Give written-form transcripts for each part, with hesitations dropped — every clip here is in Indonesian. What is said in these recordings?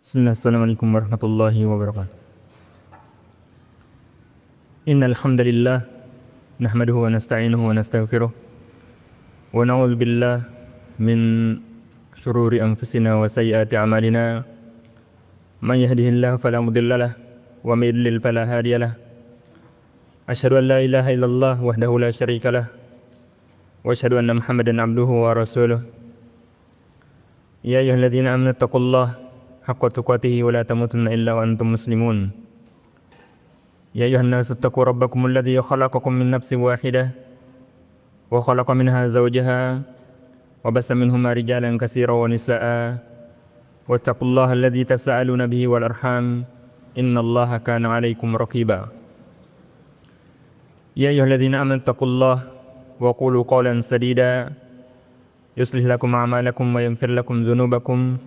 Bismillah, assalamualaikum warahmatullahi wabarakatuh. Innal hamdalillah nahmaduhu wa nasta'inuhu wa nastaghfiruh wa na'udzu billah min shururi anfusina wa sayyiati a'malina. Man yahdihillahu fala mudilla lahu wa may yudlil fala hadiya lahu. Asyhadu an la ilaha illallah wahdahu la syarika lahu wa asyhadu anna Muhammadan abduhu wa rasuluh. Ya ayyuhalladzina amanu taqullaha haqqa tuqatih wa la tamutunna illa wa antum muslimun. Ya ayuhan nasu taqu rabbakum alladhi khalaqakum min nafsin wahidah wa khalaqa minha zawjaha wa bassa minhuma rijalan katsiran wa nisaa'a wattaqullaha alladhi tasaaluna bihi wal arham innallaha kana 'alaykum raqiba. Ya ayyuhalladzina amanu taqullaha wa qulu qawlan sadida yuslih lakum a'malakum wa yaghfir lakum dhunubakum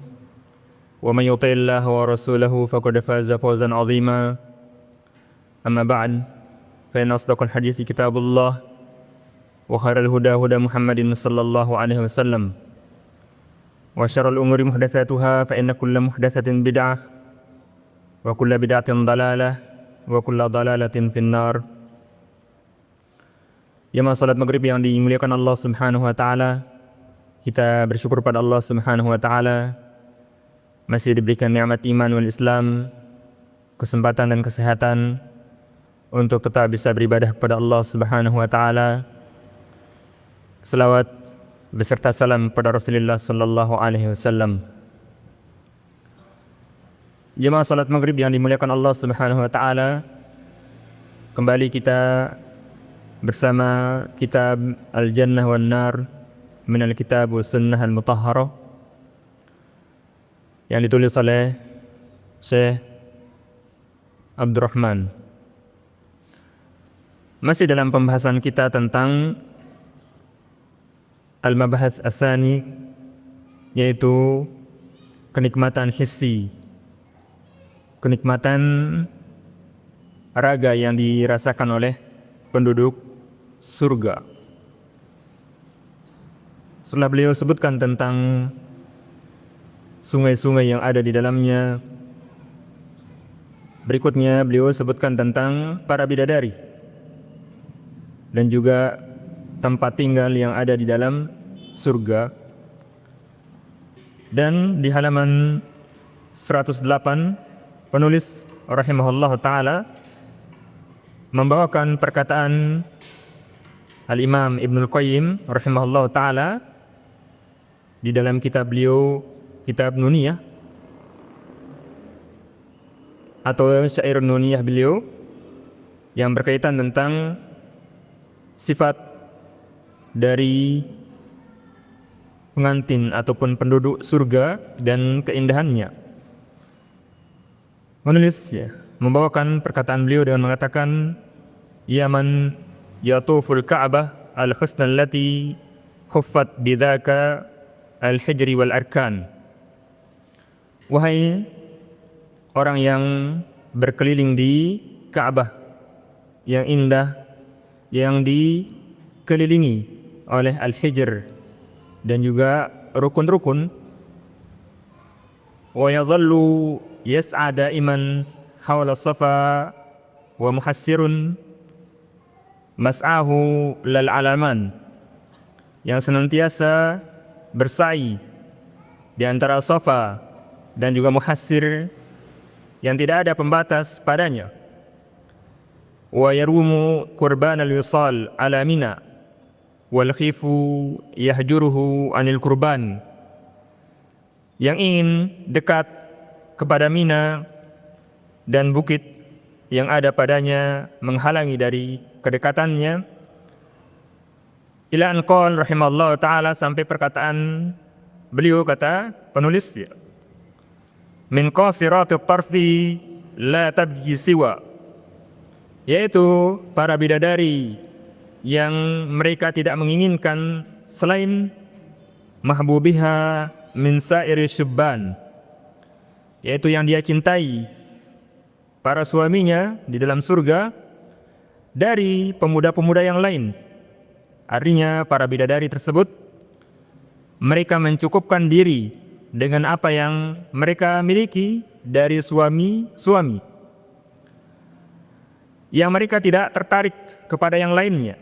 wa may yuti'illaha wa rasulahu faqad faza fawzan 'azima. Amma ba'd, fa inna asdaqal hadithi kitabullah wa khairal huda huda Muhammadin sallallahu alaihi wasallam wa syarrul umuri muhdatsatuha fa inna kulla muhdatsatin bid'ah wa kulla bid'atin dalalah wa kulla dalalatin finnar. Jamaah salat maghrib yang dimuliakan Allah Subhanahu wa taala, kita bersyukur pada Allah Subhanahu wa taala masih diberikan nikmat iman wal Islam, kesempatan dan kesehatan untuk tetap bisa beribadah kepada Allah Subhanahu wa taala. Selawat beserta salam kepada Rasulullah sallallahu alaihi wasallam. Jemaah salat maghrib yang dimuliakan Allah Subhanahu wa taala, kembali kita bersama kitab Al-Jannah wan Nar min al-Kitab was Sunnah al-Mutahharah yang ditulis oleh Syekh Abdurrahman. Masih dalam pembahasan kita tentang Al-Mabahas Asani, yaitu kenikmatan hissi, kenikmatan raga yang dirasakan oleh penduduk surga. Setelah beliau sebutkan tentang sungai-sungai yang ada di dalamnya, berikutnya beliau sebutkan tentang para bidadari dan juga tempat tinggal yang ada di dalam surga. Dan di halaman 108 penulis rahimahullah ta'ala membawakan perkataan Al-Imam Ibnul Qayyim rahimahullah ta'ala di dalam kitab beliau, kitab Nuniyah atau syair Nuniyah beliau, yang berkaitan tentang sifat dari pengantin ataupun penduduk surga dan keindahannya. Menulis membawakan perkataan beliau dengan mengatakan, ya man yatuful Ka'bah al-husna allati khuffat bidzaka al-hijri wal arkan. Wahai orang yang berkeliling di Ka'bah yang indah, yang dikelilingi oleh al-hijr dan juga rukun-rukun, wa yadhallu yas'a daiman hawla safa wa muhassirun mas'ahu lal alaman, yang senantiasa bersa'i di antara safa dan juga muhassir yang tidak ada pembatas padanya. Wa yarumu qurban al-wisal ala Mina wal khifu yahjuruhu anil qurban, yang ingin dekat kepada Mina dan bukit yang ada padanya menghalangi dari kedekatannya. Ila an qala rahimallahu ta'ala, sampai perkataan beliau, kata penulis, min qasiratit tarfi la tabghi siwa, yaitu para bidadari yang mereka tidak menginginkan selain mahbubiha min sa'iri syubban, yaitu yang dia cintai para suaminya di dalam surga dari pemuda-pemuda yang lain. Artinya para bidadari tersebut mereka mencukupkan diri dengan apa yang mereka miliki dari suami-suami, yang mereka tidak tertarik kepada yang lainnya.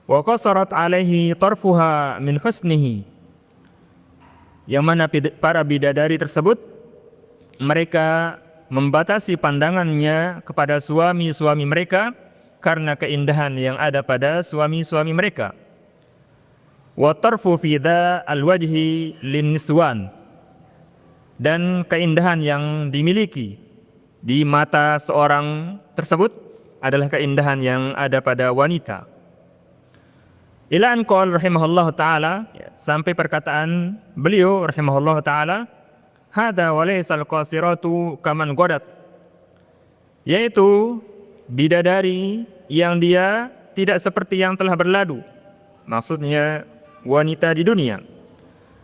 Wa qasarat alaihi tarfuha min husnihi, yang mana para bidadari tersebut mereka membatasi pandangannya kepada suami-suami mereka karena keindahan yang ada pada suami-suami mereka. Wa tarfu fi dha alwajhi linniswan, dan keindahan yang dimiliki di mata seorang tersebut adalah keindahan yang ada pada wanita. Ila an qala rahimahullahu taala, sampai perkataan beliau rahimahullahu taala, hada wa laysa alqasiratu kaman qadat, yaitu bidadari yang dia tidak seperti yang telah berlalu, maksudnya wanita di dunia.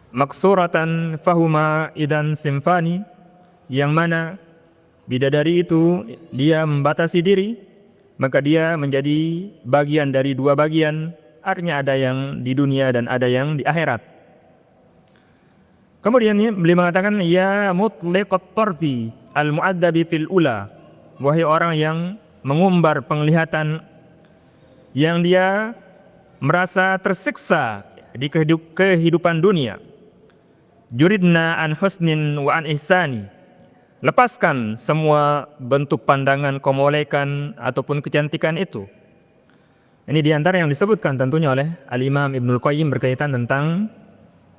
Maksuratan fahuma idan simfani, yang mana bidadari itu dia membatasi diri, maka dia menjadi bagian dari dua bagian, artinya ada yang di dunia dan ada yang di akhirat. Kemudian beliau mengatakan, ya mutliqat tarfi al-mu'addabi fil ula, wahai orang yang mengumbar penglihatan, yang dia merasa tersiksa di kehidupan dunia. Juridna an husnin wa an ihsani, lepaskan semua bentuk pandangan kemolekan ataupun kecantikan itu. Ini diantara yang disebutkan tentunya oleh Al-Imam Ibnul Qayyim berkaitan tentang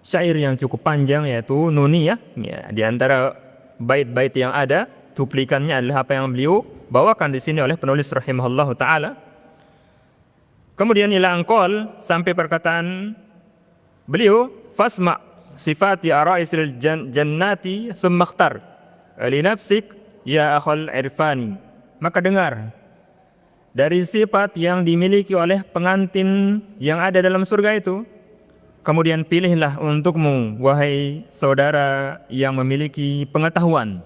syair yang cukup panjang, yaitu Nuniyah. Ya, diantara bait-bait yang ada, cuplikannya adalah apa yang beliau bawakan di sini oleh penulis rahimahullahu taala. Kemudian ila angkol, sampai perkataan beliau, fasma sifati ara'isil jannati summakhtar li nafsik ya akhal irfani, maka dengar dari sifat yang dimiliki oleh pengantin yang ada dalam surga itu, kemudian pilihlah untukmu wahai saudara yang memiliki pengetahuan.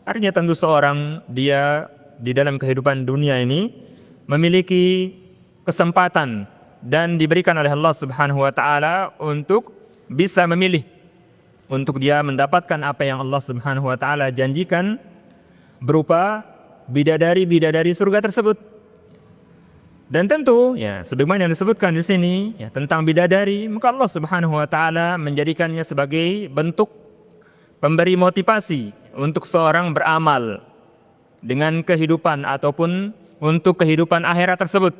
Artinya tentu seorang dia di dalam kehidupan dunia ini memiliki kesempatan dan diberikan oleh Allah Subhanahu wa taala untuk bisa memilih, untuk dia mendapatkan apa yang Allah Subhanahu wa taala janjikan berupa bidadari-bidadari surga tersebut. Dan tentu ya sebagaimana yang disebutkan di sini ya tentang bidadari, maka Allah Subhanahu wa taala menjadikannya sebagai bentuk pemberi motivasi untuk seorang beramal dengan kehidupan ataupun untuk kehidupan akhirat tersebut.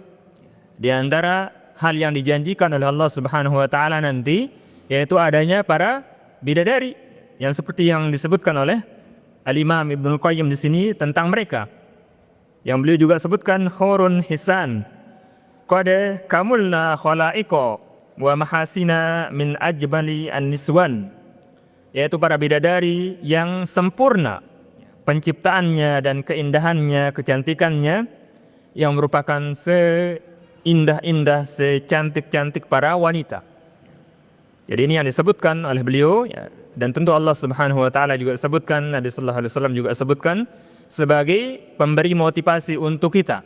Di antara hal yang dijanjikan oleh Allah Subhanahu wa taala nanti yaitu adanya para bidadari yang seperti yang disebutkan oleh Al-Imam Ibnul Qayyim di sini tentang mereka. Yang beliau juga sebutkan hurun hisan qad kamulna khalaiqa wa mahasina min ajbali an-niswan, yaitu para bidadari yang sempurna penciptaannya dan keindahannya, kecantikannya, yang merupakan indah-indah, secantik-cantik para wanita. Jadi ini yang disebutkan oleh beliau ya. Dan tentu Allah Subhanahu wa taala juga sebutkan, Nabi sallallahu alaihi wasallam juga sebutkan sebagai pemberi motivasi untuk kita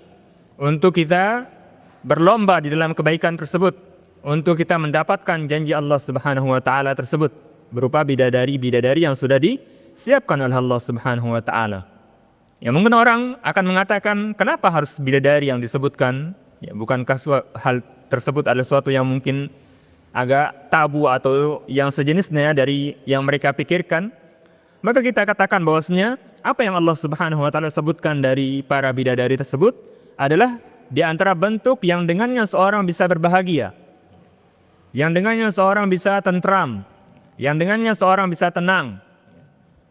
berlomba di dalam kebaikan tersebut, untuk kita mendapatkan janji Allah Subhanahu wa taala tersebut berupa bidadari-bidadari yang sudah disiapkan oleh Allah Subhanahu wa taala. Ya, mungkin orang akan mengatakan, kenapa harus bidadari yang disebutkan? Ya, bukankah hal tersebut adalah suatu yang mungkin agak tabu atau yang sejenisnya dari yang mereka pikirkan? Maka kita katakan bahwasanya apa yang Allah Subhanahu wa taala sebutkan dari para bidadari tersebut adalah di antara bentuk yang dengannya seorang bisa berbahagia, yang dengannya seorang bisa tentram, yang dengannya seorang bisa tenang.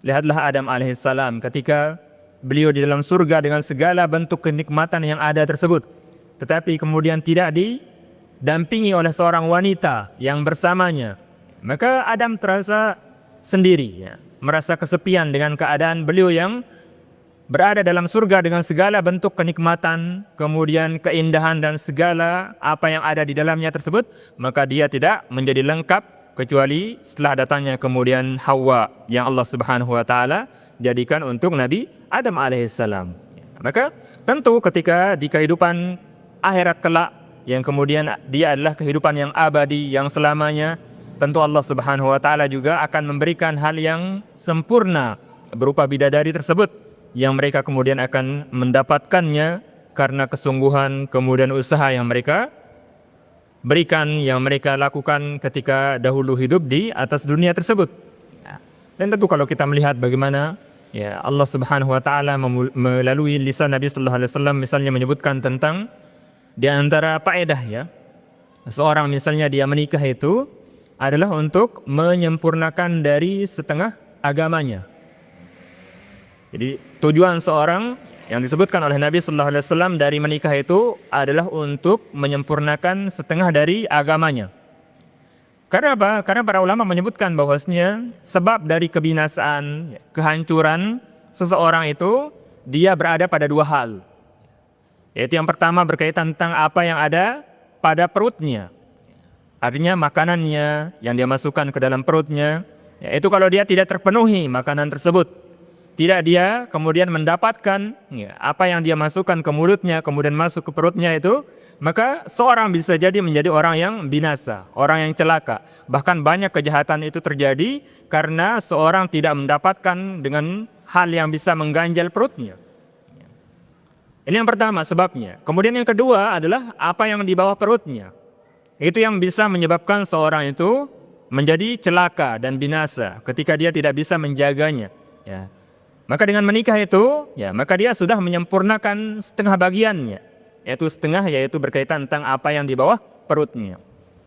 Lihatlah Adam alaihissalam ketika beliau di dalam surga dengan segala bentuk kenikmatan yang ada tersebut, tetapi kemudian tidak didampingi oleh seorang wanita yang bersamanya, maka Adam terasa sendiri ya, merasa kesepian dengan keadaan beliau yang berada dalam surga dengan segala bentuk kenikmatan, kemudian keindahan dan segala apa yang ada di dalamnya tersebut, maka dia tidak menjadi lengkap kecuali setelah datangnya kemudian Hawa yang Allah Subhanahu wa taala jadikan untuk Nabi Adam alaihissalam. Maka tentu ketika di kehidupan akhirat kelak yang kemudian dia adalah kehidupan yang abadi, yang selamanya, tentu Allah Subhanahu wa taala juga akan memberikan hal yang sempurna berupa bidadari tersebut yang mereka kemudian akan mendapatkannya karena kesungguhan kemudian usaha yang mereka berikan, yang mereka lakukan ketika dahulu hidup di atas dunia tersebut. Dan tentu kalau kita melihat bagaimana Allah Subhanahu wa taala melalui lisan Nabi sallallahu alaihi wasallam misalnya menyebutkan tentang di antara faedah seorang misalnya dia menikah itu adalah untuk menyempurnakan dari setengah agamanya. Jadi tujuan seorang yang disebutkan oleh Nabi sallallahu alaihi wasallam dari menikah itu adalah untuk menyempurnakan setengah dari agamanya. Karena apa? Karena para ulama menyebutkan bahwasanya sebab dari kebinasaan, kehancuran seseorang itu dia berada pada dua hal. Yaitu yang pertama berkaitan tentang apa yang ada pada perutnya. Artinya makanannya yang dia masukkan ke dalam perutnya, yaitu kalau dia tidak terpenuhi makanan tersebut, tidak dia kemudian mendapatkan apa yang dia masukkan ke mulutnya kemudian masuk ke perutnya itu, maka seorang bisa jadi menjadi orang yang binasa, orang yang celaka. Bahkan banyak kejahatan itu terjadi karena seorang tidak mendapatkan dengan hal yang bisa mengganjal perutnya. Ini yang pertama sebabnya. Kemudian yang kedua adalah apa yang di bawah perutnya. Itu yang bisa menyebabkan seorang itu menjadi celaka dan binasa ketika dia tidak bisa menjaganya. Maka dengan menikah itu, maka dia sudah menyempurnakan setengah bagiannya. Yaitu setengah, yaitu berkaitan tentang apa yang di bawah perutnya.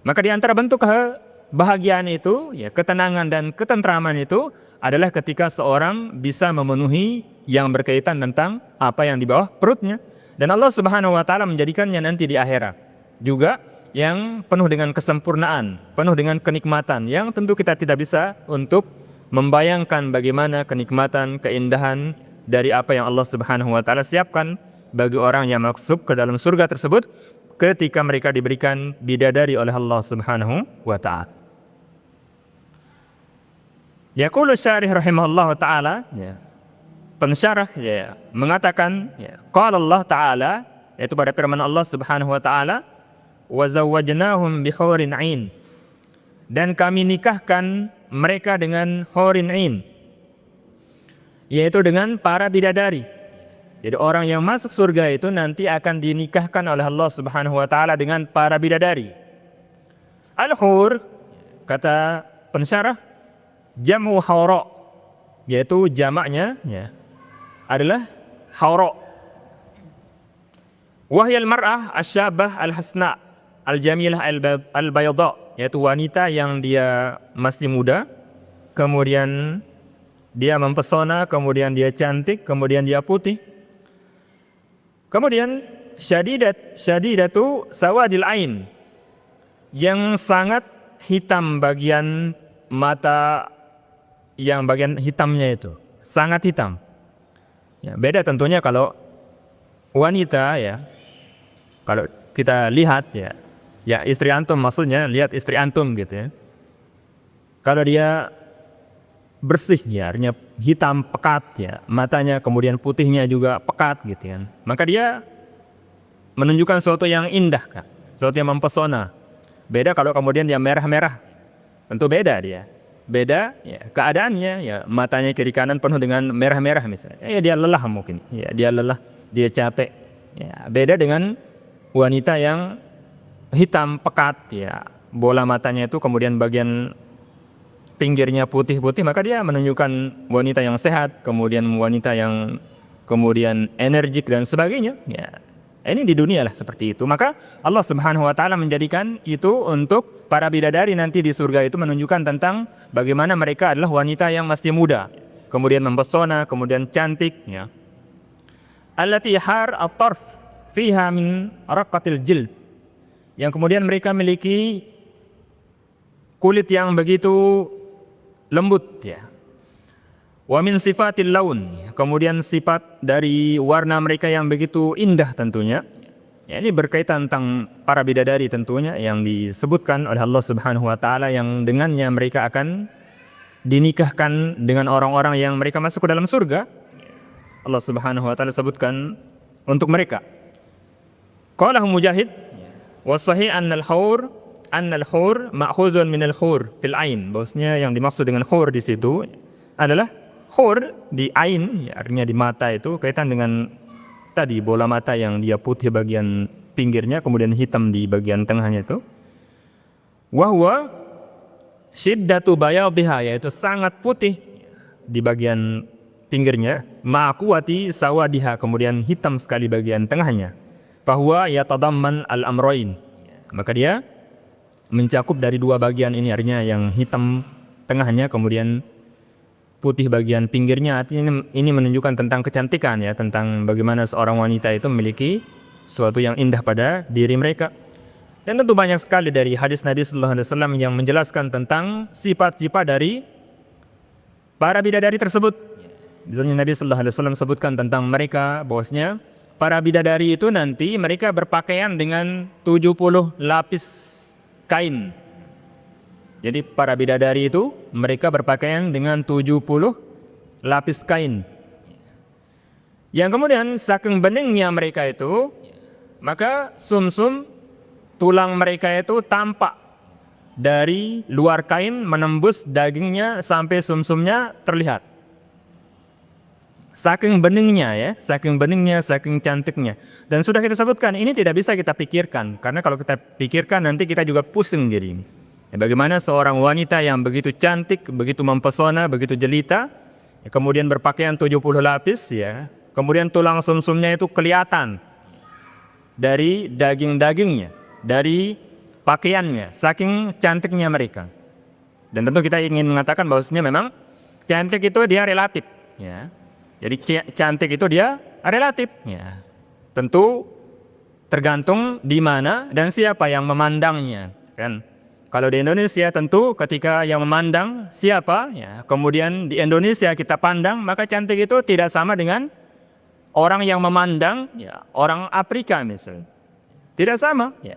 Maka di antara bentuk kebahagiaan itu, ketenangan dan ketentraman itu adalah ketika seorang bisa memenuhi yang berkaitan tentang apa yang di bawah perutnya. Dan Allah Subhanahu wa taala menjadikannya nanti di akhirat juga yang penuh dengan kesempurnaan, penuh dengan kenikmatan yang tentu kita tidak bisa untuk membayangkan bagaimana kenikmatan, keindahan dari apa yang Allah Subhanahu wa taala siapkan bagi orang yang masuk ke dalam surga tersebut ketika mereka diberikan bidadari oleh Allah Subhanahu wa taala. Yaqulu syarih rahimahullah taala, pensyarah mengatakan qala Allah taala, yaitu pada firman Allah Subhanahu wa taala, wa zawwajnahum bi haurin 'ain, dan kami nikahkan mereka dengan haurin 'ain, yaitu dengan para bidadari. Jadi orang yang masuk surga itu nanti akan dinikahkan oleh Allah Subhanahu wa taala dengan para bidadari. Al-hur, kata pensyarah, jam'u haura, yaitu jamaknya adalah haura. Wahyal mar'ah asyabah al-hasna al-jamilah al-bayadha, yaitu wanita yang dia masih muda, kemudian dia mempesona, kemudian dia cantik, kemudian dia putih. Kemudian syadidatu sawadil ain, yang sangat hitam bagian mata, yang bagian hitamnya itu sangat hitam. Beda tentunya kalau wanita kalau kita lihat istri antum, maksudnya lihat istri antum gitu Kalau dia bersih artinya hitam pekat matanya, kemudian putihnya juga pekat gitu maka dia menunjukkan sesuatu yang indah sesuatu yang mempesona. Beda kalau kemudian dia merah-merah, tentu beda beda keadaannya matanya kiri kanan penuh dengan merah-merah misalnya. Dia lelah mungkin, dia lelah, dia capek. Beda dengan wanita yang hitam pekat bola matanya itu kemudian bagian pinggirnya putih-putih, maka dia menunjukkan wanita yang sehat, kemudian wanita yang kemudian energik dan sebagainya. Ini di dunia lah seperti itu. Maka Allah Subhanahu wa taala menjadikan itu untuk para bidadari nanti di surga, itu menunjukkan tentang bagaimana mereka adalah wanita yang masih muda, kemudian mempesona, kemudian cantik allati har at-tarf fiha min raqatil jild, yang kemudian mereka memiliki kulit yang begitu lembut wa min sifatil laun, kemudian sifat dari warna mereka yang begitu indah tentunya. Ini berkaitan tentang para bidadari tentunya yang disebutkan oleh Allah Subhanahu wa taala, yang dengannya mereka akan dinikahkan dengan orang-orang yang mereka masuk ke dalam surga. Allah Subhanahu wa taala sebutkan untuk mereka. Qala Mujahid wa sahih anna al-haur annal hur ma'khuzun minal hur fil ain. Bahwasanya yang dimaksud dengan hur di situ adalah hur di ain, ya, artinya di mata itu kaitan dengan tadi bola mata yang dia putih bagian pinggirnya kemudian hitam di bagian tengahnya itu. Wa huwa syiddatu bayadhiha, yaitu sangat putih di bagian pinggirnya, ma'quwati sawadiha, kemudian hitam sekali bagian tengahnya. Bahwa yatadamman al-amrayn, maka dia mencakup dari dua bagian ini, artinya yang hitam tengahnya kemudian putih bagian pinggirnya. Artinya ini menunjukkan tentang kecantikan, ya, tentang bagaimana seorang wanita itu memiliki sesuatu yang indah pada diri mereka. Dan tentu banyak sekali dari hadis Nabi sallallahu alaihi wasallam yang menjelaskan tentang sifat-sifat dari para bidadari tersebut. Misalnya Nabi sallallahu alaihi wasallam sebutkan tentang mereka bahwasanya para bidadari itu nanti mereka berpakaian dengan 70 lapis kain. Jadi para bidadari itu mereka berpakaian dengan 70 lapis kain. Yang kemudian saking beningnya mereka itu, maka sumsum tulang mereka itu tampak dari luar kain menembus dagingnya sampai sumsumnya terlihat. Saking beningnya, ya, saking beningnya, saking cantiknya. Dan sudah kita sebutkan, ini tidak bisa kita pikirkan, karena kalau kita pikirkan nanti kita juga pusing jadi ini. Ya, bagaimana seorang wanita yang begitu cantik, begitu mempesona, begitu jelita, ya, kemudian berpakaian 70 lapis, ya, kemudian tulang sumsumnya itu kelihatan dari daging-dagingnya, dari pakaiannya, saking cantiknya mereka. Dan tentu kita ingin mengatakan bahwasanya memang cantik itu dia relatif, ya. Jadi cantik itu dia relatif, ya. Tentu tergantung di mana dan siapa yang memandangnya, kan. Kalau di Indonesia tentu ketika yang memandang siapa, ya, kemudian di Indonesia kita pandang, maka cantik itu tidak sama dengan orang yang memandang, ya, orang Afrika misalnya. Tidak sama, ya.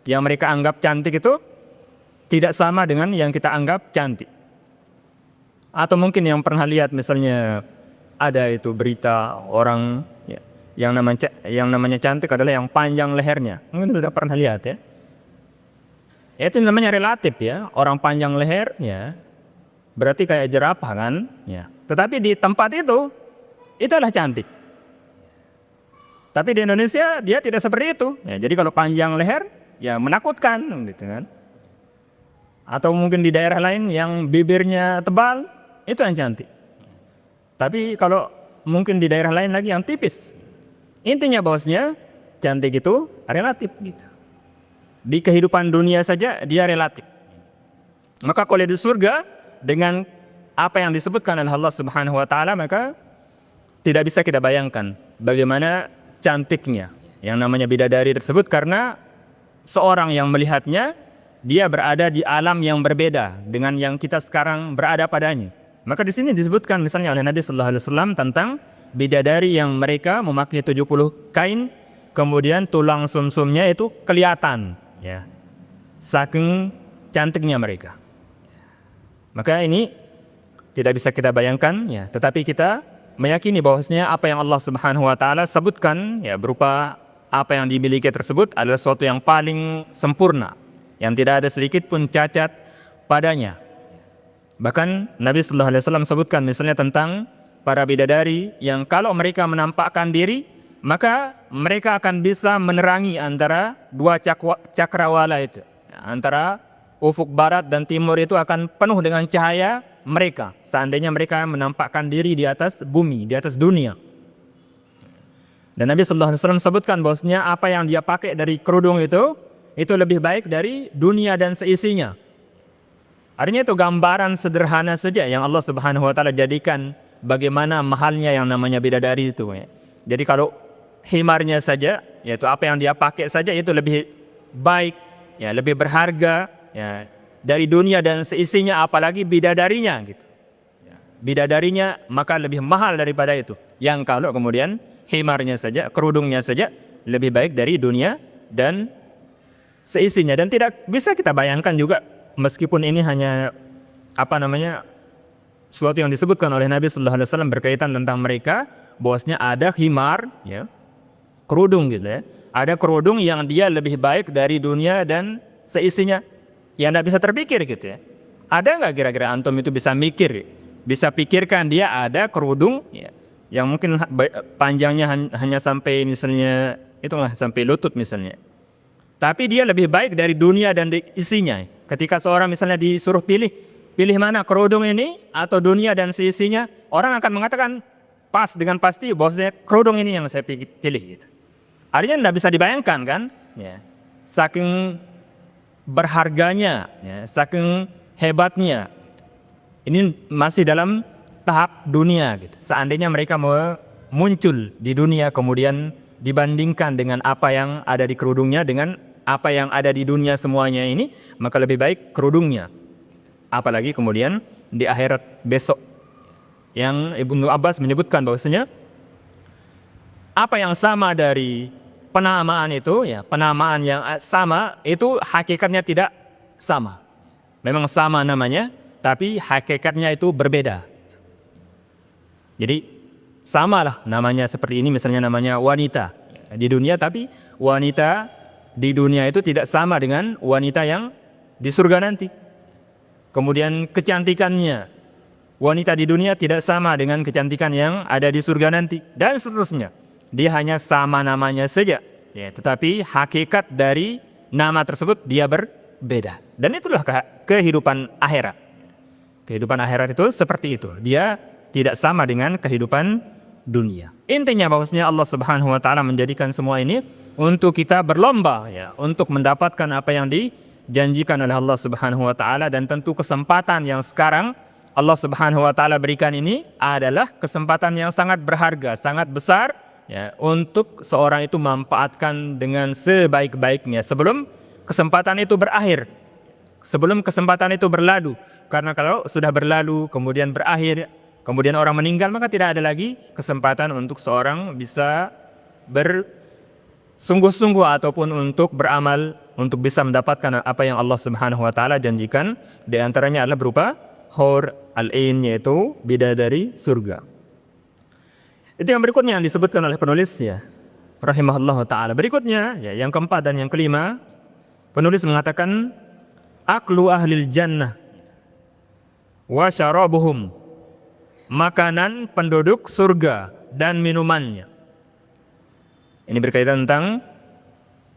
Yang mereka anggap cantik itu tidak sama dengan yang kita anggap cantik. Atau mungkin yang pernah lihat misalnya ada itu berita orang, ya, yang namanya cantik adalah yang panjang lehernya. Mungkin sudah pernah lihat, ya. Itu namanya relatif, ya. Orang panjang leher, ya, berarti kayak jerapah kan, ya. Tetapi di tempat itu adalah cantik. Tapi di Indonesia dia tidak seperti itu, ya. Jadi kalau panjang leher, ya, menakutkan, gitu kan. Atau mungkin di daerah lain yang bibirnya tebal, itu yang cantik. Tapi kalau mungkin di daerah lain lagi yang tipis. Intinya bahwasanya cantik itu relatif, gitu. Di kehidupan dunia saja dia relatif. Maka kalau di surga dengan apa yang disebutkan oleh Allah Subhanahu wa taala, maka tidak bisa kita bayangkan bagaimana cantiknya yang namanya bidadari tersebut, karena seorang yang melihatnya dia berada di alam yang berbeda dengan yang kita sekarang berada padanya. Maka di sini disebutkan misalnya oleh Nabi sallallahu alaihi wasallam tentang bidadari yang mereka memakai 70 kain, kemudian tulang sumsumnya itu kelihatan, ya, saking cantiknya mereka. Maka ini tidak bisa kita bayangkan, ya, tetapi kita meyakini bahwasanya apa yang Allah Subhanahu wa taala sebutkan, ya, berupa apa yang dimiliki tersebut adalah sesuatu yang paling sempurna, yang tidak ada sedikit pun cacat padanya. Bahkan Nabi sallallahu alaihi wasallam sebutkan misalnya tentang para bidadari yang kalau mereka menampakkan diri, maka mereka akan bisa menerangi antara dua cakrawala itu. Antara ufuk barat dan timur itu akan penuh dengan cahaya mereka, seandainya mereka menampakkan diri di atas bumi, di atas dunia. Dan Nabi sallallahu alaihi wasallam sebutkan bahwasanya apa yang dia pakai dari kerudung itu lebih baik dari dunia dan seisinya. Artinya itu gambaran sederhana saja yang Allah Subhanahu wa taala jadikan bagaimana mahalnya yang namanya bidadari itu, ya. Jadi kalau himarnya saja, yaitu apa yang dia pakai saja itu lebih baik, ya, lebih berharga, ya, dari dunia dan seisinya, apalagi bidadarinya, gitu. Ya, bidadarinya maka lebih mahal daripada itu. Yang kalau kemudian himarnya saja, kerudungnya saja lebih baik dari dunia dan seisinya. Dan tidak bisa kita bayangkan juga, meskipun ini hanya sesuatu yang disebutkan oleh Nabi sallallahu alaihi wasallam berkaitan tentang mereka, bahwasanya ada himar, ya, kerudung, gitu, ya. Ada kerudung yang dia lebih baik dari dunia dan seisinya? Ya tidak bisa terpikir gitu ya. Ada nggak kira-kira antum itu bisa mikir, bisa pikirkan dia ada kerudung ya, yang mungkin panjangnya hanya sampai misalnya itulah sampai lutut misalnya. Tapi dia lebih baik dari dunia dan isinya. Ketika seorang misalnya disuruh pilih mana kerudung ini atau dunia dan seisinya, orang akan mengatakan dengan pasti bahwasanya kerudung ini yang saya pilih gitu. Artinya tidak bisa dibayangkan kan? Ya. Saking berharganya, ya, saking hebatnya. Ini masih dalam tahap dunia gitu. Seandainya mereka mau muncul di dunia kemudian dibandingkan dengan apa yang ada di kerudungnya dengan apa yang ada di dunia semuanya ini, maka lebih baik kerudungnya. Apalagi kemudian di akhirat besok, yang Ibnu Abbas menyebutkan bahwasanya apa yang sama dari penamaan itu, ya penamaan yang sama itu hakikatnya tidak sama. Memang sama namanya, tapi hakikatnya itu berbeda. Jadi samalah namanya seperti ini, misalnya namanya wanita di dunia, tapi wanita di dunia itu tidak sama dengan wanita yang di surga nanti. Kemudian kecantikannya, wanita di dunia tidak sama dengan kecantikan yang ada di surga nanti, dan seterusnya. Dia hanya sama namanya saja, ya, tetapi hakikat dari nama tersebut dia berbeda. Dan itulah kehidupan akhirat. Kehidupan akhirat itu seperti itu. Dia tidak sama dengan kehidupan dunia. Intinya bahwasanya Allah Subhanahu wa taala menjadikan semua ini untuk kita berlomba, ya, untuk mendapatkan apa yang dijanjikan oleh Allah Subhanahu wa taala, dan tentu kesempatan yang sekarang Allah Subhanahu wa taala berikan ini adalah kesempatan yang sangat berharga, sangat besar, ya, untuk seorang itu memanfaatkan dengan sebaik-baiknya sebelum kesempatan itu berakhir. Sebelum kesempatan itu berlalu. Karena kalau sudah berlalu kemudian berakhir, kemudian orang meninggal, maka tidak ada lagi kesempatan untuk seorang bisa bersungguh-sungguh ataupun untuk beramal untuk bisa mendapatkan apa yang Allah Subhanahu wa taala janjikan. Di antaranya adalah berupa hur al-ain, yaitu bidadari surga. Itu yang berikutnya yang disebutkan oleh penulis, ya, rahimahullah taala. Berikutnya, ya, yang keempat dan yang kelima, penulis mengatakan aklu ahlil jannah wa syarabuhum, makanan penduduk surga dan minumannya. Ini berkaitan tentang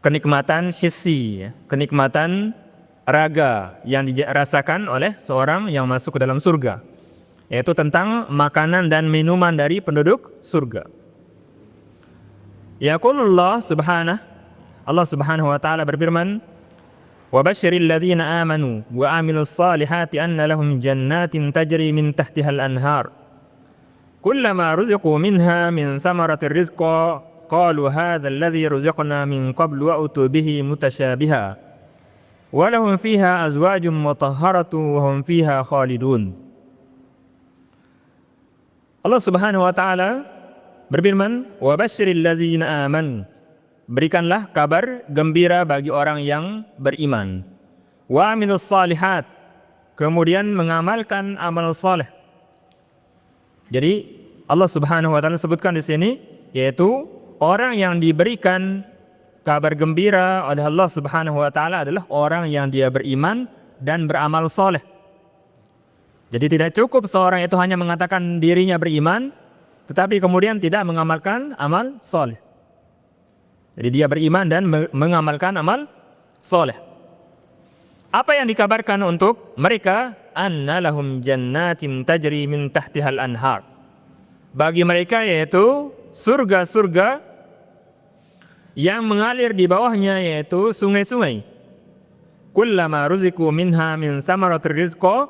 kenikmatan hissi, ya, kenikmatan raga yang dirasakan oleh seorang yang masuk ke dalam surga, yaitu tentang makanan dan minuman dari penduduk surga. Yaqulullah subhanahu, Allah Subhanahu wa taala berfirman, wa basyiril ladzina amanu wa amilus salihati anna lahum jannatin tajri min tahtihal anhar kullama ruziqu minha min samaratir rizqa qalu hadzal ladzi ruziqna min qablu wa utu bihi mutasyabiha wa lahum fiha azwajun mutahharatun wa hum fiha khalidun. Allah Subhanahu wa taala berfirman, wa basyiril ladzina amanu, berikanlah kabar gembira bagi orang yang beriman. Wa amilus salihat, kemudian mengamalkan amal saleh. Jadi Allah Subhanahu wa taala sebutkan di sini, yaitu orang yang diberikan kabar gembira oleh Allah Subhanahu wa taala adalah orang yang dia beriman dan beramal saleh. Jadi tidak cukup seorang itu hanya mengatakan dirinya beriman, tetapi kemudian tidak mengamalkan amal saleh. Jadi dia beriman dan mengamalkan amal soleh. Apa yang dikabarkan untuk mereka? Anna lahum jannatin tajri min tahtihal anhar. Bagi mereka yaitu surga-surga yang mengalir di bawahnya, yaitu sungai-sungai. Kullama ruziku minha min samaratir rizqa,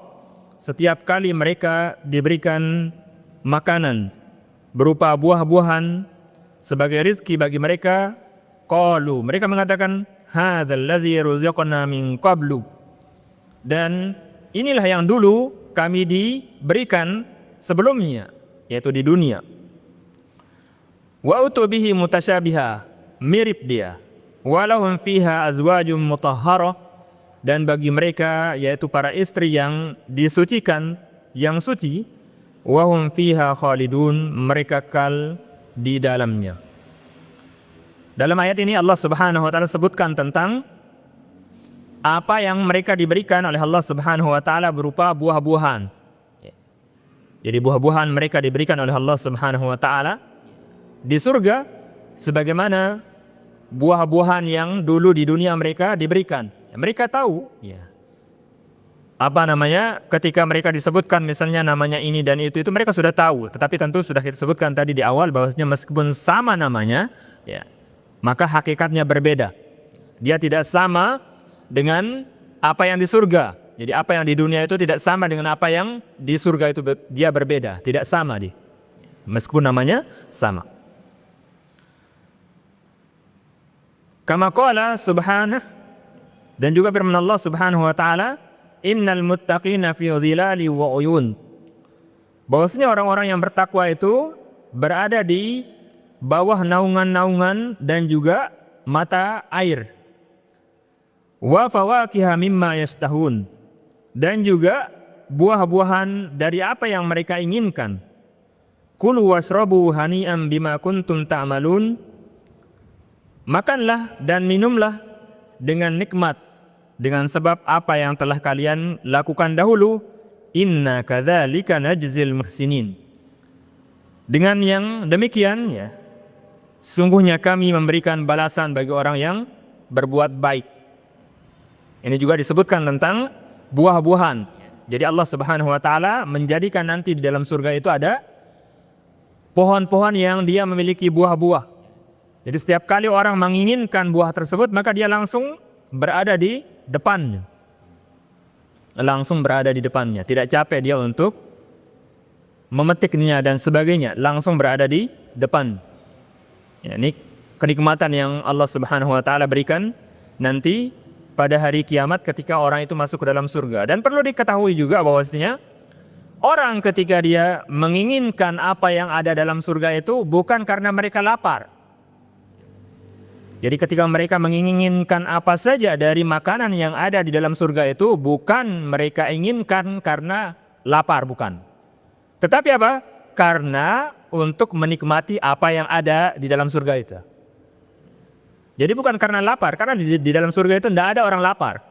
setiap kali mereka diberikan makanan berupa buah-buahan sebagai rizki bagi mereka, qalu, mereka mengatakan hadzal ladzi ruziqna min qablu, dan inilah yang dulu kami diberikan sebelumnya, yaitu di dunia. Wa utu bihi mutasyabiha, mirip dia. Walahum fiha azwajum mutahharah, dan bagi mereka yaitu para istri yang disucikan, yang suci. Wa hum fiha khalidun, mereka kekal di dalamnya. Dalam ayat ini Allah Subhanahu wa taala sebutkan tentang apa yang mereka diberikan oleh Allah Subhanahu wa taala berupa buah-buahan. Jadi buah-buahan mereka diberikan oleh Allah Subhanahu wa taala di surga sebagaimana buah-buahan yang dulu di dunia mereka diberikan. Mereka tahu apa namanya, ketika mereka disebutkan misalnya namanya ini dan itu mereka sudah tahu, tetapi tentu sudah kita sebutkan tadi di awal bahwasanya meskipun sama namanya maka hakikatnya berbeda. Dia tidak sama dengan apa yang di surga. Jadi apa yang di dunia itu tidak sama dengan apa yang di surga itu, dia berbeda, tidak sama dia. Meskipun namanya sama. Kama qala subhanahu, dan juga firman Allah Subhanahu wa taala, innal muttaqina fi dhilali wa uyun. Bahwasanya orang-orang yang bertakwa itu berada di bawah naungan-naungan dan juga mata air. Wa fawakiha mimma yastahun, dan juga buah-buahan dari apa yang mereka inginkan. Kulu washrabu hani'an bima kuntum ta'malun. Makanlah dan minumlah dengan nikmat dengan sebab apa yang telah kalian lakukan dahulu. Inna kadzalika najzil muhsinin. Dengan yang demikian sungguhnya kami memberikan balasan bagi orang yang berbuat baik. Ini juga disebutkan tentang buah-buahan. Jadi Allah Subhanahu wa taala menjadikan nanti di dalam surga itu ada pohon-pohon yang dia memiliki buah-buah. Jadi setiap kali orang menginginkan buah tersebut, maka dia langsung berada di depannya. Langsung berada di depannya. Tidak capek dia untuk memetiknya dan sebagainya. Langsung berada di depan. Ini kenikmatan yang Allah Subhanahu wa taala berikan nanti pada hari kiamat ketika orang itu masuk ke dalam surga. Dan perlu diketahui juga bahwasanya orang ketika dia menginginkan apa yang ada dalam surga itu bukan karena mereka lapar. Jadi ketika mereka menginginkan apa saja dari makanan yang ada di dalam surga itu bukan mereka inginkan karena lapar, bukan. Tetapi apa? Karena untuk menikmati apa yang ada di dalam surga itu. Jadi bukan karena lapar, karena di dalam surga itu tidak ada orang lapar.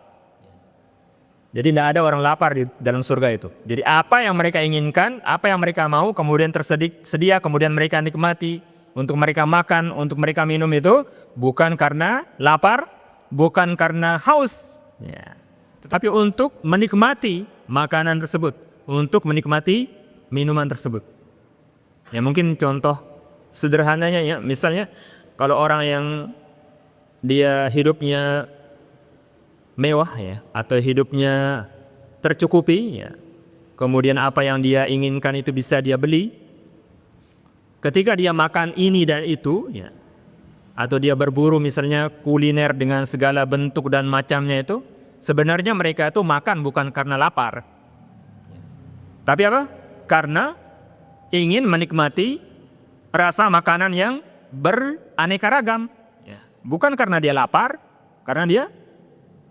Jadi tidak ada orang lapar di dalam surga itu. Jadi apa yang mereka inginkan, apa yang mereka mau, kemudian tersedia, kemudian mereka nikmati, untuk mereka makan, untuk mereka minum itu bukan karena lapar, bukan karena haus, tetapi untuk menikmati makanan tersebut, untuk menikmati minuman tersebut. Mungkin contoh sederhananya misalnya kalau orang yang dia hidupnya mewah atau hidupnya tercukupi kemudian apa yang dia inginkan itu bisa dia beli. Ketika dia makan ini dan itu atau dia berburu misalnya kuliner dengan segala bentuk dan macamnya itu, sebenarnya mereka itu makan bukan karena lapar. Tapi apa? Karena ingin menikmati rasa makanan yang beraneka ragam. Bukan karena dia lapar, karena dia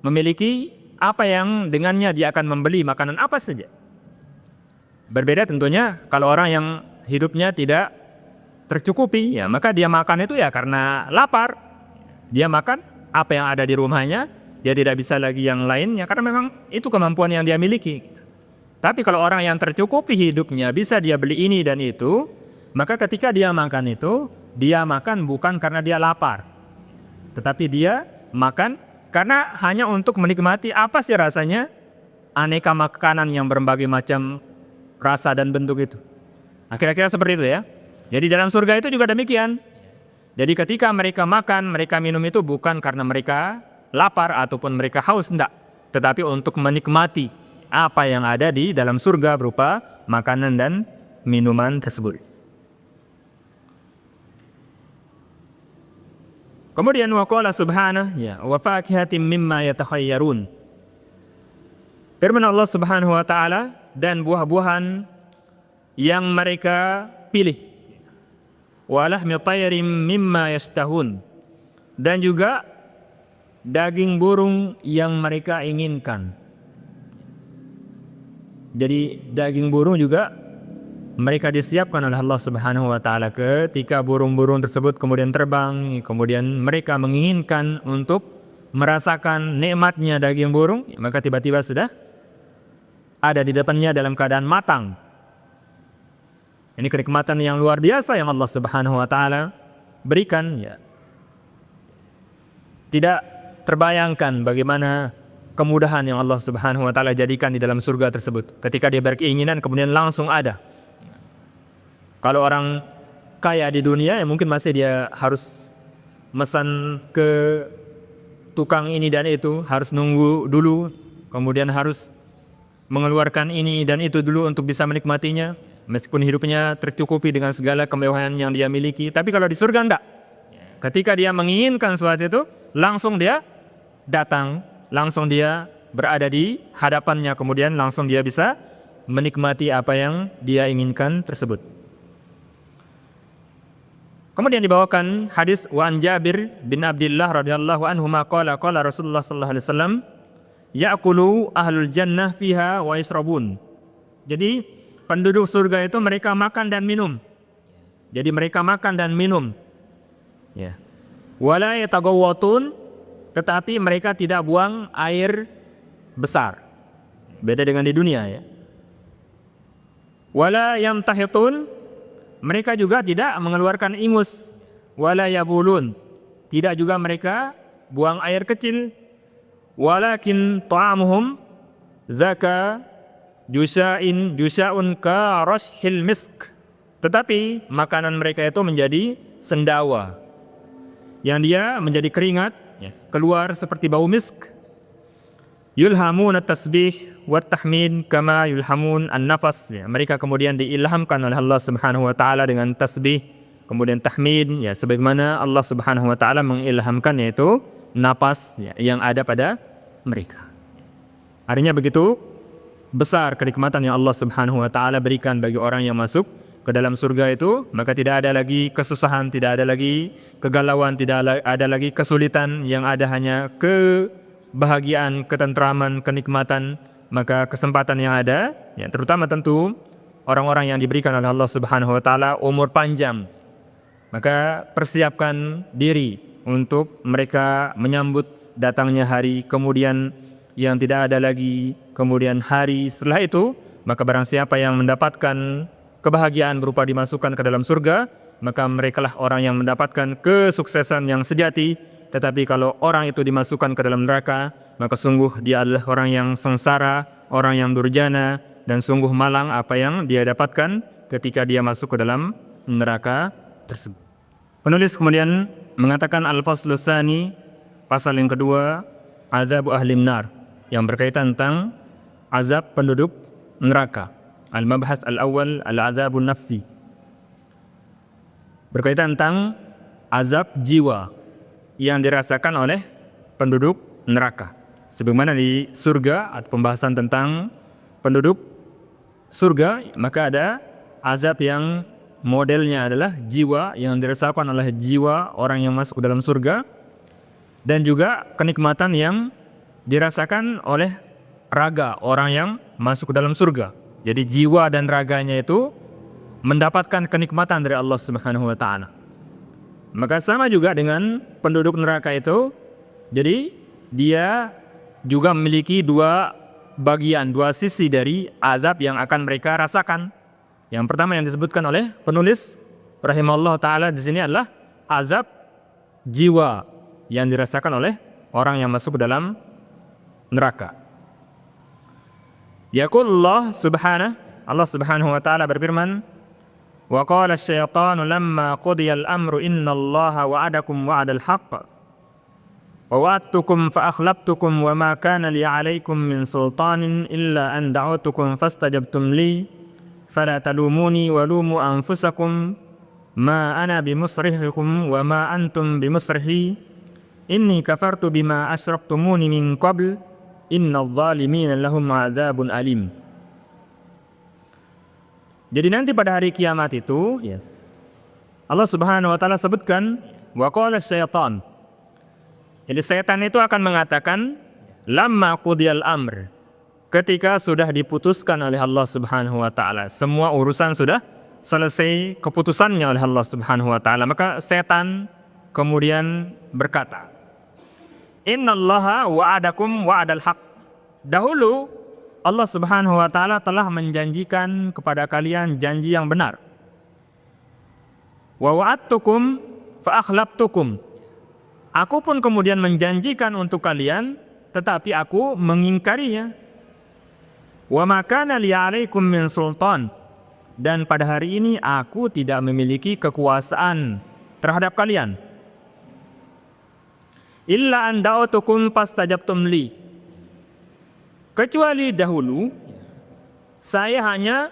memiliki apa yang dengannya dia akan membeli makanan apa saja. Berbeda tentunya kalau orang yang hidupnya tidak tercukupi, maka dia makan itu karena lapar. Dia makan apa yang ada di rumahnya, dia tidak bisa lagi yang lainnya karena memang itu kemampuan yang dia miliki. Tapi kalau orang yang tercukupi hidupnya bisa dia beli ini dan itu, maka ketika dia makan itu, dia makan bukan karena dia lapar, tetapi dia makan karena hanya untuk menikmati apa sih rasanya aneka makanan yang berbagai macam rasa dan bentuk itu. Kira-kira seperti itu Jadi dalam surga itu juga demikian. Jadi ketika mereka makan, mereka minum itu bukan karena mereka lapar ataupun mereka haus, tidak. Tetapi untuk menikmati apa yang ada di dalam surga berupa makanan dan minuman tersebut. Kemudian waqala subhanahu wa fakihatin mimma yatakhayyarun. Firman Allah Subhanahu wa taala, dan buah-buahan yang mereka pilih. Wa lahmi tayrin mimma yastahun, dan juga daging burung yang mereka inginkan. Jadi daging burung juga mereka disiapkan oleh Allah Subhanahu wa taala ketika burung-burung tersebut kemudian terbang, kemudian mereka menginginkan untuk merasakan nikmatnya daging burung, maka tiba-tiba sudah ada di depannya dalam keadaan matang. Ini kenikmatan yang luar biasa yang Allah Subhanahu wa taala berikan, ya. Tidak terbayangkan bagaimana kemudahan yang Allah Subhanahu wa taala jadikan di dalam surga tersebut. Ketika dia berkeinginan kemudian langsung ada. Kalau orang kaya di dunia ya mungkin masih dia harus mesan ke tukang ini dan itu, harus nunggu dulu, kemudian harus mengeluarkan ini dan itu dulu untuk bisa menikmatinya. Meskipun hidupnya tercukupi dengan segala kemewahan yang dia miliki, tapi kalau di surga enggak. Ketika dia menginginkan sesuatu itu, langsung dia datang, langsung dia berada di hadapannya, kemudian langsung dia bisa menikmati apa yang dia inginkan tersebut. Kemudian dibawakan hadis wa an Jabir bin Abdullah radhiyallahu anhu qala qala Rasulullah sallallahu alaihi wasallam ya'kulu ahlul jannah fiha wa yashrabun. Jadi penduduk surga itu mereka makan dan minum. Jadi mereka makan dan minum. Ya. Wala yatagawwatun, tetapi mereka tidak buang air besar. Beda dengan di dunia, ya. Wala yamtahitun, mereka juga tidak mengeluarkan ingus. Wala yabulun, tidak juga mereka buang air kecil. Walakin ta'amuhum zaka jusya'un ka rashil misk. Tetapi makanan mereka itu menjadi sendawa yang dia menjadi keringat, ya, keluar seperti bau misk. Yulhamun at-tasbih wa tahmid kama yulhamun an-nafas, ya, mereka kemudian diilhamkan oleh Allah Subhanahu wa taala dengan tasbih, kemudian tahmid, ya, sebagaimana Allah Subhanahu wa taala mengilhamkan yaitu napas, ya, yang ada pada mereka. Artinya begitu besar kenikmatan yang Allah Subhanahu wa taala berikan bagi orang yang masuk ke dalam surga itu, maka tidak ada lagi kesusahan, tidak ada lagi kegalauan, tidak ada lagi kesulitan, yang ada hanya kebahagiaan, ketentraman, kenikmatan. Maka kesempatan yang ada, ya, terutama tentu orang-orang yang diberikan oleh Allah Subhanahu wa taala umur panjang, maka persiapkan diri untuk mereka menyambut datangnya hari kemudian yang tidak ada lagi kemudian hari setelah itu. Maka barang siapa yang mendapatkan kebahagiaan berupa dimasukkan ke dalam surga, maka merekalah orang yang mendapatkan kesuksesan yang sejati. Tetapi kalau orang itu dimasukkan ke dalam neraka, maka sungguh dia adalah orang yang sengsara, orang yang durjana, dan sungguh malang apa yang dia dapatkan ketika dia masuk ke dalam neraka tersebut. Penulis kemudian mengatakan al-faslus tsani, pasal yang kedua, azabu ahlim nar, yang berkaitan tentang azab penduduk neraka. Al-mabhas al-awwal al-azabun nafsi, berkaitan tentang azab jiwa yang dirasakan oleh penduduk neraka. Sebagaimana di surga ada pembahasan tentang penduduk surga, maka ada azab yang modelnya adalah jiwa yang dirasakan oleh jiwa orang yang masuk ke dalam surga, dan juga kenikmatan yang dirasakan oleh raga orang yang masuk ke dalam surga. Jadi jiwa dan raganya itu mendapatkan kenikmatan dari Allah Subhanahu wa taala. Maka sama juga dengan penduduk neraka itu, jadi dia juga memiliki dua bagian, dua sisi dari azab yang akan mereka rasakan. Yang pertama yang disebutkan oleh penulis rahimahullah taala di sini adalah azab jiwa yang dirasakan oleh orang yang masuk ke dalam neraka. Yaqulullah subhanahu, Allah Subhanahu wa taala berfirman, wa qala asy-syaitanu lamma qudiya al-amru innallaha wa'adakum wa'dal haqq wa wa'adtukum fa akhlaftukum wa ma kana li 'alaykum min sultanin illa an da'awtukum fastajabtum li fala talumuni wa lumu anfusakum ma ana bimusrihikum wa ma antum bimusrihi inni kafartu bima asyraktumuni min qabl innadh dhalimina lahum 'adzabun alim. Jadi nanti pada hari kiamat itu, ya, Allah Subhanahu wa taala sebutkan wa qala syaitan. Jadi setan itu akan mengatakan lamma qudiyal amr, ketika sudah diputuskan oleh Allah Subhanahu wa taala, semua urusan sudah selesai keputusannya oleh Allah Subhanahu wa taala, maka setan kemudian berkata, Innallaha wa'adakum wa'adal haq. Dahulu Allah Subhanahu wa taala telah menjanjikan kepada kalian janji yang benar. Wa wa'adtukum fa akhlaftukum. Aku pun kemudian menjanjikan untuk kalian, tetapi aku mengingkarinya. Wa ma kana li 'alaikum min sultan. Dan pada hari ini aku tidak memiliki kekuasaan terhadap kalian. Illa an da'utukum fastajabtum li. Kecuali dahulu saya hanya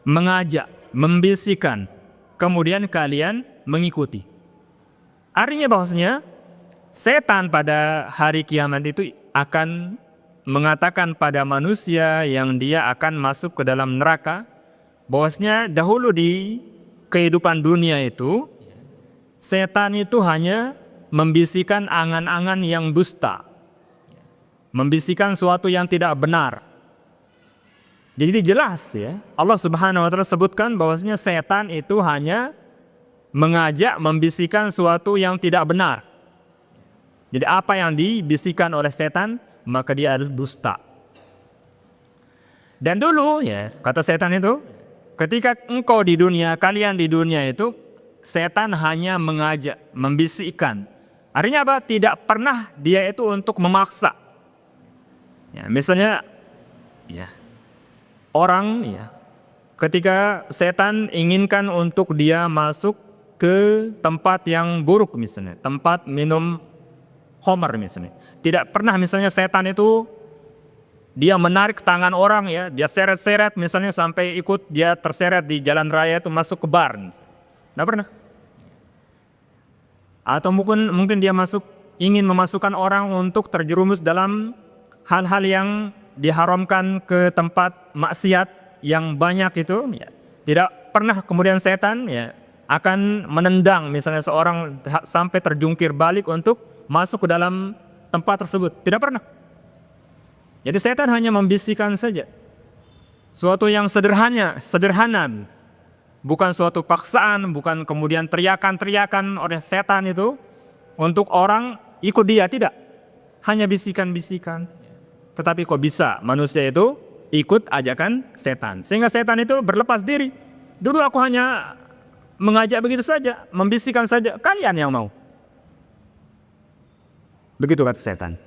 mengajak, membisikkan, kemudian kalian mengikuti. Artinya bahwasanya setan pada hari kiamat itu akan mengatakan pada manusia yang dia akan masuk ke dalam neraka, bahwasanya dahulu di kehidupan dunia itu setan itu hanya membisikkan angan-angan yang dusta, membisikkan suatu yang tidak benar. Jadi jelas ya, Allah Subhanahu wa taala sebutkan bahwasanya setan itu hanya mengajak, membisikkan suatu yang tidak benar. Jadi apa yang dibisikkan oleh setan, maka dia adalah dusta. Dan dulu ya, kata setan itu, ketika engkau di dunia, kalian di dunia itu, setan hanya mengajak, membisikkan. Artinya apa? Tidak pernah dia itu untuk memaksa. Ya, misalnya, ya, orang ya, ketika setan inginkan untuk dia masuk ke tempat yang buruk misalnya, tempat minum khamar misalnya, tidak pernah misalnya setan itu dia menarik tangan orang ya, dia seret-seret misalnya sampai ikut dia terseret di jalan raya itu masuk ke bar. Tidak pernah. Atau mungkin dia ingin memasukkan orang untuk terjerumus dalam hal-hal yang diharamkan ke tempat maksiat yang banyak itu ya. Tidak pernah kemudian setan ya akan menendang misalnya seorang sampai terjungkir balik untuk masuk ke dalam tempat tersebut. Tidak pernah. Jadi setan hanya membisikkan saja suatu yang sederhana, bukan suatu paksaan, bukan kemudian teriakan-teriakan oleh setan itu untuk orang ikut dia, tidak. Hanya bisikan-bisikan. Tetapi kok bisa manusia itu ikut ajakan setan, sehingga setan itu berlepas diri. Dulu aku hanya mengajak begitu saja, membisikkan saja, kalian yang mau. Begitu kata setan.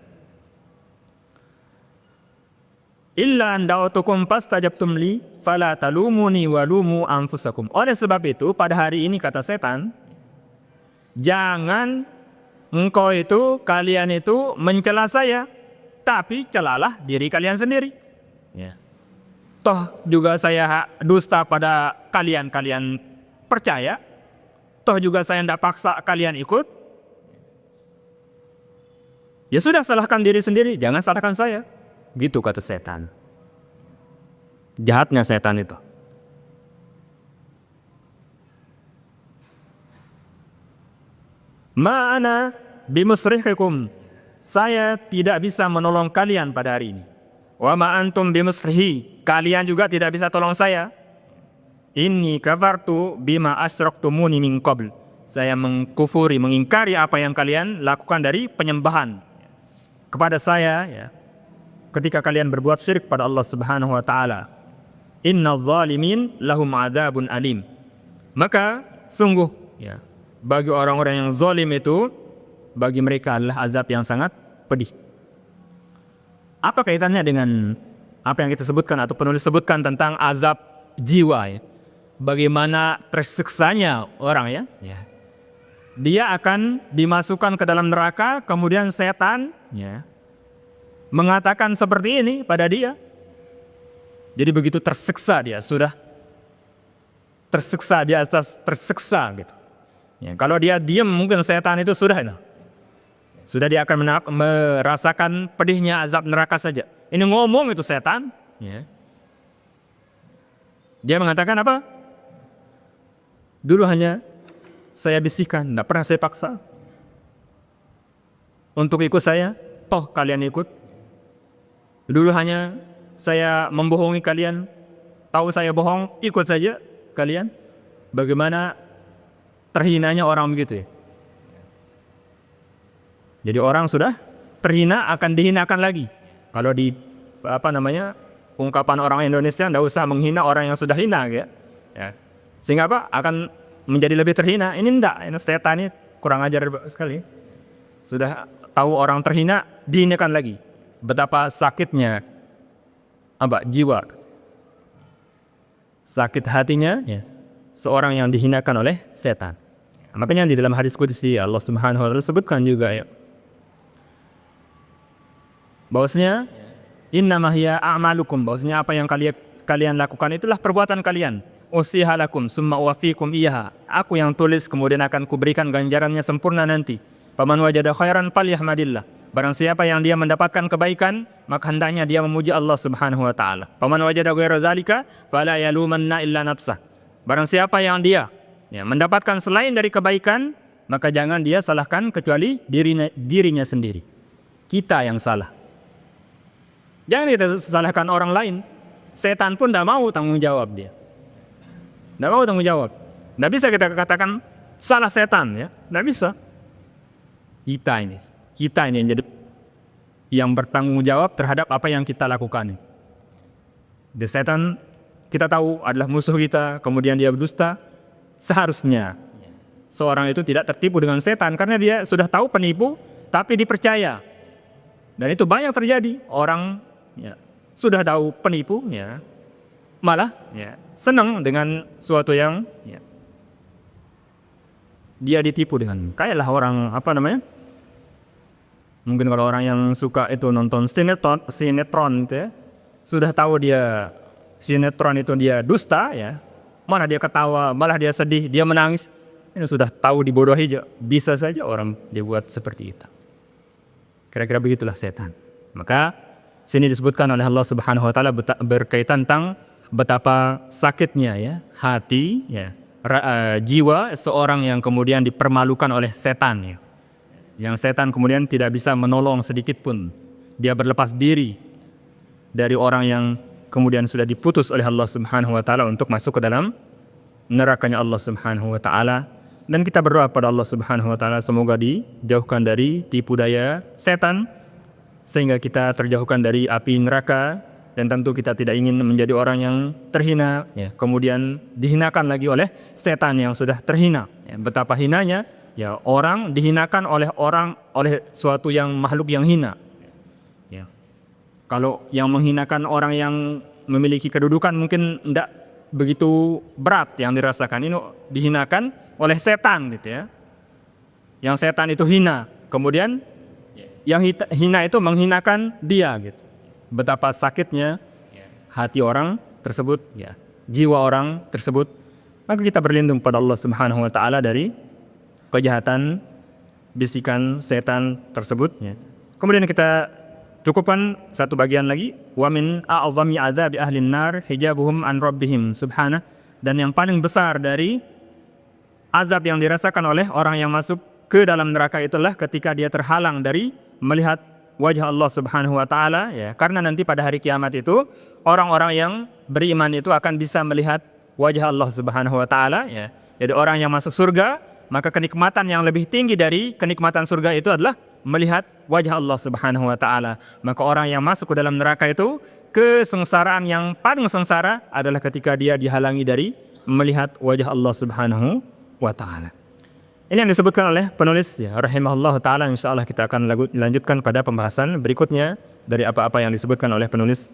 Illa an da'utukum fastajabtum li fala talumuni walumu anfusakum. Oleh sebab itu pada hari ini kata setan, jangan engkau itu, kalian itu mencela saya, tapi celalah diri kalian sendiri. Ya. Toh juga saya dusta pada kalian, kalian percaya. Toh juga saya tidak paksa kalian ikut. Ya sudah, salahkan diri sendiri, jangan salahkan saya. Gitu kata setan. Jahatnya setan itu. Ma'ana bimusrihikum. Saya tidak bisa menolong kalian pada hari ini. Wa ma antum bimusrihi. Kalian juga tidak bisa tolong saya. Inni kafartu bima asyraktumuni min qabl. Saya mengkufuri, mengingkari apa yang kalian lakukan dari penyembahan kepada saya ya. Ketika kalian berbuat syirik pada Allah Subhanahu wa taala. Innal zalimin lahum adzabun alim. Maka sungguh ya, bagi orang-orang yang zalim itu, bagi mereka adalah azab yang sangat pedih. Apa kaitannya dengan apa yang kita sebutkan atau penulis sebutkan tentang azab jiwa ya? Bagaimana tersiksanya orang ya? Ya. Dia akan dimasukkan ke dalam neraka, kemudian setan ya mengatakan seperti ini pada dia. Jadi begitu tersiksa dia, sudah tersiksa di atas tersiksa gitu. Ya, kalau dia diam mungkin setan itu sudah dia akan merasakan pedihnya azab neraka saja. Ini ngomong itu setan. Ya. Dia mengatakan apa? Dulu hanya saya bisikan, tidak pernah saya paksa untuk ikut saya. Toh kalian ikut. Dulu hanya saya membohongi kalian, tahu saya bohong, ikut saja kalian. Bagaimana terhinanya orang begitu ya. Jadi orang sudah terhina akan dihinakan lagi. Kalau di ungkapan orang Indonesia, tidak usah menghina orang yang sudah hina, ya. Sehingga akan menjadi lebih terhina. Ini enggak, ini setan ini kurang ajar sekali. Sudah tahu orang terhina, dihinakan lagi. Betapa sakitnya jiwa, sakit hatinya, ya, seorang yang dihinakan oleh setan. Makanya di dalam hadis qudsi Allah Subhanahu wa taala sebutkan juga, ya, bahwasanya innama hiya a'malukum, bahwasanya apa yang kalian lakukan itulah perbuatan kalian. Usihalakum summa uwafikum iyaha. Aku yang tulis kemudian akan kuberikan ganjarannya sempurna nanti. Faman wajada khairan falyahmadillah. Barang siapa yang dia mendapatkan kebaikan, maka hendaknya dia memuji Allah Subhanahu wa taala. Faman wajada ghaira zalika fala yalumanna illa nafsah. Barang siapa yang dia mendapatkan selain dari kebaikan, maka jangan dia salahkan kecuali dirinya sendiri. Kita yang salah. Jangan kita salahkan orang lain. Setan pun tidak mau tanggung jawab dia. Tidak mau tanggung jawab. Tidak bisa kita katakan salah setan, ya. Tidak bisa. Kita ini yang bertanggung jawab terhadap apa yang kita lakukan. The setan kita tahu adalah musuh kita, kemudian dia berdusta. Seharusnya seorang itu tidak tertipu dengan setan karena dia sudah tahu penipu tapi dipercaya. Dan itu banyak terjadi. Orang sudah tahu penipu, malah senang dengan suatu yang dia ditipu dengan. Kayalah orang mungkin kalau orang yang suka itu nonton sinetron itu, sudah tahu dia sinetron itu dia dusta, malah dia ketawa, malah dia sedih, dia menangis. Ini sudah tahu dibodohi, bisa saja orang dibuat seperti itu. Kira-kira begitulah setan. Maka sini disebutkan oleh Allah Subhanahu wa taala berkaitan tentang betapa sakitnya hati, jiwa seorang yang kemudian dipermalukan oleh setan, Yang setan kemudian tidak bisa menolong sedikit pun. Dia berlepas diri dari orang yang kemudian sudah diputus oleh Allah Subhanahu wa taala untuk masuk ke dalam nerakanya Allah Subhanahu wa taala. Dan kita berdoa pada Allah Subhanahu wa taala semoga dijauhkan dari tipu daya setan sehingga kita terjauhkan dari api neraka, dan tentu kita tidak ingin menjadi orang yang terhina, kemudian dihinakan lagi oleh setan yang sudah terhina. Betapa hinanya orang dihinakan oleh suatu yang makhluk yang hina. Kalau yang menghinakan orang yang memiliki kedudukan mungkin tidak begitu berat yang dirasakan. Ini dihinakan oleh setan, Yang setan itu hina, kemudian yang hina itu menghinakan dia, Betapa sakitnya hati orang tersebut, jiwa orang tersebut. Maka kita berlindung pada Allah Subhanahu wa taala dari kejahatan bisikan setan tersebut. Kemudian kita cukupkan satu bagian lagi, wa min a'zami adzabi ahlin nar hijabuhum an rabbihim subhanahu. Dan yang paling besar dari azab yang dirasakan oleh orang yang masuk ke dalam neraka itulah ketika dia terhalang dari melihat wajah Allah Subhanahu wa taala, karena nanti pada hari kiamat itu orang-orang yang beriman itu akan bisa melihat wajah Allah Subhanahu wa taala, Jadi orang yang masuk surga, maka kenikmatan yang lebih tinggi dari kenikmatan surga itu adalah melihat wajah Allah Subhanahu wa taala. Maka orang yang masuk ke dalam neraka itu, kesengsaraan yang paling sengsara adalah ketika dia dihalangi dari melihat wajah Allah Subhanahu wa taala. Ini yang disebutkan oleh penulis, rahimahullah ta'ala. InsyaAllah kita akan lanjutkan pada pembahasan berikutnya dari apa-apa yang disebutkan oleh penulis,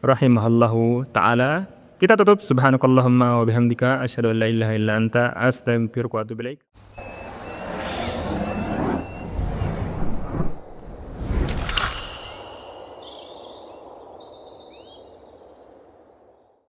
rahimahullahu ta'ala. Kita tutup, subhanakallahumma wa bihamdika asyhadu an la ilaha illa anta astaghfiruka wa atubu ilaik.